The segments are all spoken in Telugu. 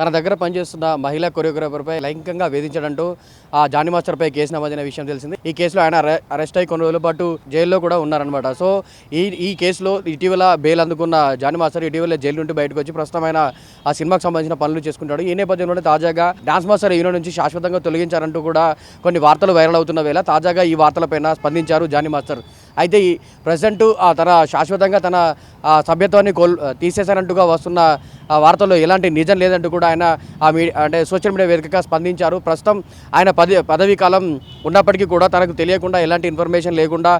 తన దగ్గర పనిచేస్తున్న మహిళా కొరియోగ్రాఫర్పై లైంగికంగా వేధించడంటూ ఆ జానీ మాస్టర్పై కేసు నమోదైన విషయం తెలిసింది. ఈ కేసులో ఆయన అరెస్ట్ అయ్యి కొన్ని రోజుల పాటు జైల్లో కూడా ఉన్నారనమాట. సో ఈ కేసులో ఇటీవల బెయిల్ అందుకున్న జానీ మాస్టర్ ఇటీవల జైలు నుండి బయటకు వచ్చి ప్రస్తుతం ఆయన ఆ సినిమాకి సంబంధించిన పనులు చేసుకుంటాడు. ఈ నేపథ్యంలోనే తాజాగా డాన్స్ మాస్టర్ యూనియన్ నుంచి శాశ్వతంగా తొలగించారంటూ కూడా కొన్ని వార్తలు వైరల్ అవుతున్న వేళ తాజాగా ఈ వార్తలపైన స్పందించారు జానీ మాస్టర్. అయితే ఈ ప్రెసిడెంట్ తన శాశ్వతంగా తన సభ్యత్వాన్ని తీసేశారంటూగా వస్తున్న వార్తల్లో ఎలాంటి నిజం లేదంటూ కూడా ఆయన అంటే సోషల్ మీడియా వేదికగా స్పందించారు. ప్రస్తుతం ఆయన పదవీ కాలం ఉన్నప్పటికీ కూడా తనకు తెలియకుండా ఎలాంటి ఇన్ఫర్మేషన్ లేకుండా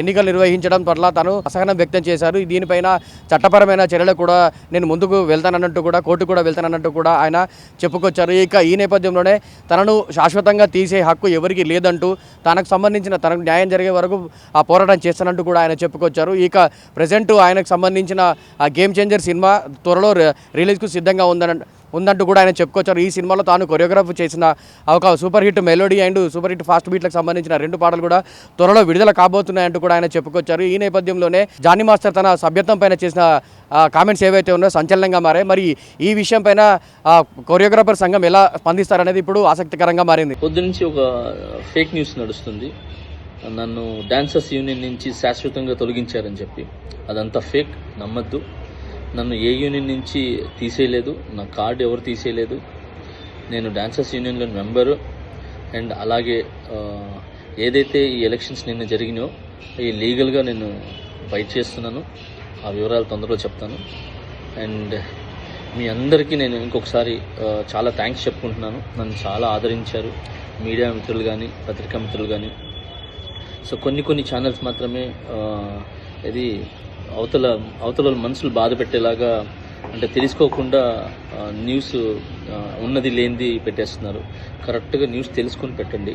ఎన్నికలు నిర్వహించడం పట్ల తను అసహనం వ్యక్తం చేశారు. దీనిపైన చట్టపరమైన చర్యలు కూడా నేను ముందుకు వెళ్తానన్నట్టు కూడా కోర్టు కూడా వెళ్తానన్నట్టు కూడా ఆయన చెప్పుకొచ్చారు. ఇక ఈ నేపథ్యంలోనే తనను శాశ్వతంగా తీసే హక్కు ఎవరికి లేదంటూ తనకు సంబంధించిన తనకు న్యాయం జరిగే వరకు ఆ పోరాటం చేస్తానంటూ కూడా ఆయన చెప్పుకొచ్చారు. ఇక ప్రెజెంట్ ఆయనకు సంబంధించిన గేమ్ చేంజర్ సినిమా త్వరలో రిలీజ్కు సిద్ధంగా ఉందంటూ కూడా ఆయన చెప్పుకొచ్చారు. ఈ సినిమాలో తాను కొరియోగ్రాఫ్ చేసిన ఒక super hit melody and super hit fast బీట్లకు సంబంధించిన 2 పాటలు కూడా త్వరలో విడుదల కాబోతున్నాయంటూ కూడా ఆయన చెప్పుకొచ్చారు. ఈ నేపథ్యంలోనే జానీ మాస్టర్ తన సభ్యత్వం పైన చేసిన కామెంట్స్ ఏవైతే ఉన్నాయో సంచలనంగా మారాయి. మరి ఈ విషయం పైన కొరియోగ్రాఫర్ సంఘం ఎలా స్పందిస్తారనేది ఇప్పుడు ఆసక్తికరంగా మారింది. పొద్దు నుంచి ఒక ఫేక్ న్యూస్ నడుస్తుంది, నన్ను డాన్సర్స్ యూనియన్ నుంచి శాశ్వతంగా తొలగించారని చెప్పి. అదంతా ఫేక్, నమ్మద్దు. నన్ను ఏ యూనియన్ నుంచి తీసేయలేదు, నా కార్డు ఎవరు తీసేయలేదు. నేను డాన్సర్స్ యూనియన్లో మెంబరు. అండ్ అలాగే ఏదైతే ఈ ఎలక్షన్స్ నిన్న జరిగినాయో ఈ లీగల్గా నేను ఫైట్ చేస్తున్నాను. ఆ వివరాలు తొందరలో చెప్తాను. అండ్ మీ అందరికీ నేను ఇంకొకసారి చాలా థ్యాంక్స్ చెప్పుకుంటున్నాను. నన్ను చాలా ఆదరించారు మీడియా మిత్రులు కానీ పత్రికా మిత్రులు కానీ. సో కొన్ని ఛానల్స్ మాత్రమే ఇది అవతల మనసులు బాధ పెట్టేలాగా, అంటే తెలుసుకోకుండా న్యూస్ ఉన్నది లేనిది పెట్టేస్తున్నారు. కరెక్ట్గా న్యూస్ తెలుసుకొని పెట్టండి,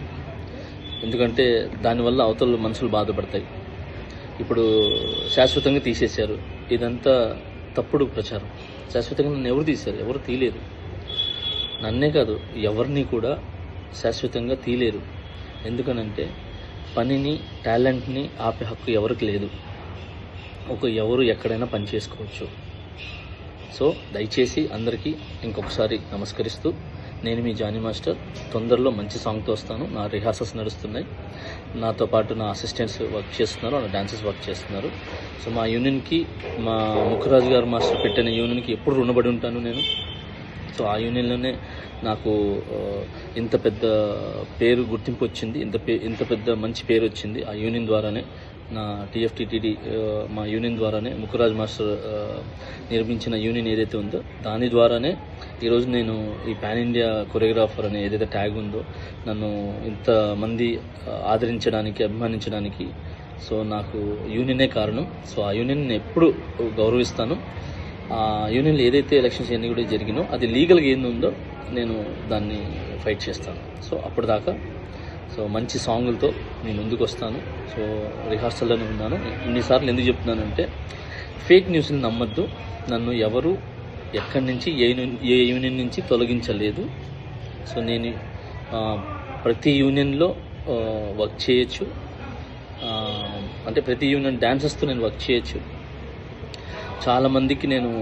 ఎందుకంటే దానివల్ల అవతల మనసులు బాధపడతాయి. ఇప్పుడు శాశ్వతంగా తీసేశారు, ఇదంతా తప్పుడు ప్రచారం. శాశ్వతంగా నన్ను ఎవరు తీశారు? ఎవరు తీయలేరు. నన్నే కాదు, ఎవరిని కూడా శాశ్వతంగా తీయలేరు. ఎందుకనంటే పనిని, టాలెంట్ని ఆపే హక్కు ఎవరికి లేదు. ఎవరు ఎక్కడైనా పని చేసుకోవచ్చు. సో దయచేసి అందరికీ ఇంకొకసారి నమస్కరిస్తూ, నేను మీ జానీ మాస్టర్ తొందరలో మంచి సాంగ్తో వస్తాను. నా రిహార్సల్స్ నడుస్తున్నాయి, నాతో పాటు నా అసిస్టెంట్స్ వర్క్ చేస్తున్నారు, నా డాన్సర్స్ వర్క్ చేస్తున్నారు. సో మా యూనియన్కి, మా ముఖరాజు గారు మాస్టర్ పెట్టిన యూనియన్కి ఎప్పుడు రుణపడి ఉంటాను నేను. సో ఆ యూనియన్లోనే నాకు ఇంత పెద్ద పేరు, గుర్తింపు వచ్చింది, ఇంత పెద్ద మంచి పేరు వచ్చింది ఆ యూనియన్ ద్వారానే. నా టీఎఫ్టీటీడీ మా యూనియన్ ద్వారానే, ముఖరాజ్ మాస్టర్ నిర్మించిన యూనియన్ ఏదైతే ఉందో దాని ద్వారానే ఈరోజు నేను ఈ పాన్ ఇండియా కొరియోగ్రాఫర్ అనే ఏదైతే ట్యాగ్ ఉందో నన్ను ఇంతమంది ఆదరించడానికి, అభిమానించడానికి సో నాకు యూనియనే కారణం. సో ఆ యూనియన్ నేను ఎప్పుడు గౌరవిస్తాను. ఆ యూనియన్లో ఏదైతే ఎలక్షన్స్ అన్నీ కూడా జరిగినో అది లీగల్గా ఏందుందో నేను దాన్ని ఫైట్ చేస్తాను. సో అప్పటిదాకా సో మంచి సాంగులతో నేను ముందుకు వస్తాను. సో రిహార్సల్లోనే ఉన్నాను. ఇన్నిసార్లు ఎందుకు చెప్తున్నానంటే ఫేక్ న్యూస్ని నమ్మద్దు. నన్ను ఎవరు ఎక్కడి నుంచి ఏ యూనియన్ నుంచి తొలగించలేదు. సో నేను ప్రతి యూనియన్లో వర్క్ చేయొచ్చు, అంటే ప్రతి యూనియన్ డాన్సర్స్తో నేను వర్క్ చేయొచ్చు. చాలామందికి నేను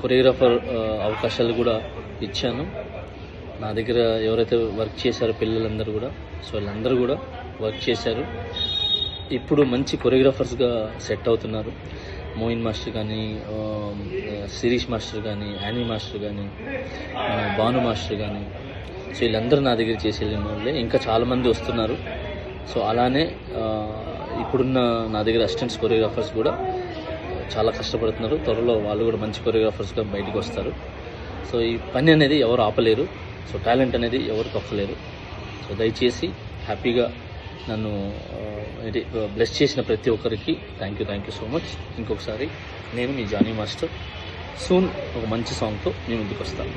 కొరియోగ్రాఫర్ అవకాశాలు కూడా ఇచ్చాను. నా దగ్గర ఎవరైతే వర్క్ చేశారో పిల్లలందరూ కూడా, సో వీళ్ళందరూ కూడా వర్క్ చేశారు. ఇప్పుడు మంచి కొరియోగ్రాఫర్స్గా సెట్ అవుతున్నారు. మోయిన్ మాస్టర్ కానీ, శిరీష్ మాస్టర్ కానీ, యానీ మాస్టర్ కానీ, భాను మాస్టర్ కానీ, సో వీళ్ళందరూ నా దగ్గర చేసి వెళ్ళిన వాళ్ళే. ఇంకా చాలామంది వస్తున్నారు. సో అలానే ఇప్పుడున్న నా దగ్గర అసిస్టెంట్స్ కొరియోగ్రాఫర్స్ కూడా చాలా కష్టపడుతున్నారు. త్వరలో వాళ్ళు కూడా మంచి కొరియోగ్రాఫర్స్గా బయటకు వస్తారు. సో ఈ పని అనేది ఎవరు ఆపలేరు. సో టాలెంట్ అనేది ఎవరు తొక్కలేరు. సో దయచేసి హ్యాపీగా నన్ను బ్లెస్ చేసిన ప్రతి ఒక్కరికి థ్యాంక్ యూ సో మచ్. ఇంకొకసారి నేను మీ జానీ మాస్టర్ సూన్ ఒక మంచి సాంగ్తో మీ ముందుకు వస్తాను.